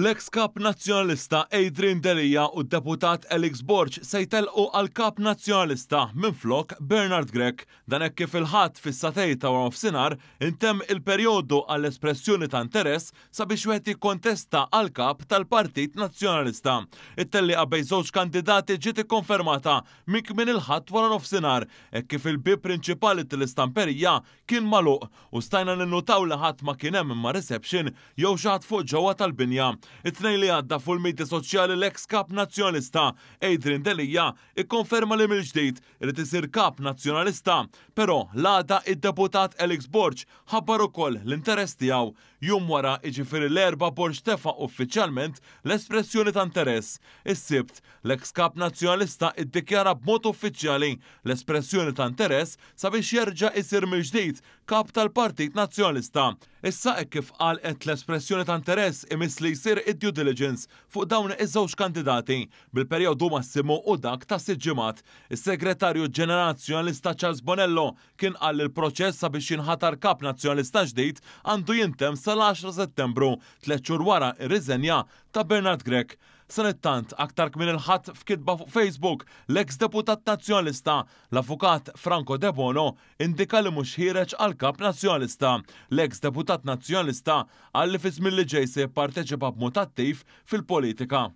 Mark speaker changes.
Speaker 1: L-ex kap nazzjonalista Adrian Delija u d-deputat Elix Borg se jtelqu għal kap nazzjonalista minflok Bernard Grech. Dan hekk kif il-ħadd fis-satej ta' nofsinhar intemm il-perjodu għall-espressjoni ta' interess sabiex wieħed jikkontesta għal kap tal-Partit Nazzjonalista. It-telliqa bejn żewġ kandidati ġiet ikkonfermata minn il-ħadd wara nofsinhar hekk kif il-bib prinċipali tal-istamperija kien magħluq u stajna ninnutaw li ħadd ma kien hemm imma reception jew xi ħadd fuq ġewwa tal-binja. It-tnejn li għadda fuq il-medja soċjali l-ex kap nazzjonalista Adrian Delija ikkonferma li mill-ġdid li tisir kap nazzjonalista, però l-għada id-deputat Elix Borg ħabbar ukoll l-interess tiegħu jum wara jiġifieri l-erba' Borg tefaq uffiċjalment l-espressjoni ta' interess. Is-sibt l-ex kap nazzjonalista iddikjara b'mod uffiċjali l-espressjoni ta' interess sabiex jerġa' jsir mill-ġdid kap tal-Partit Nazzjonalista. Issa hekk kif qal qed l-espressjoni ta' interess imiss li jsir id-due diligence fuq dawn iż-żewġ kandidati bil-perjodu massimu u dak ta' 6 ġimgħat. Is-Segretarju Ġenerali Nazzjonalista Charles Bonello kien qal li l-proċess sabiex jinħatar kap nazzjonalista ġdid għandu jintemm sal-10 Settembru, 3 xhur wara r-riżenja ta' Bernard Grech. Sanittant, aktar kmin il-ħadd f'kitba fuq Facebook, l-ex deputat nazzjonalista, l-avukat Franco De Bono, indika li mhux ħireġ għal kap nazzjonalista. L-ex deputat nazzjonalista għalli fi żmien li ġej se jipparteċipa b'mod attiv fil-politika.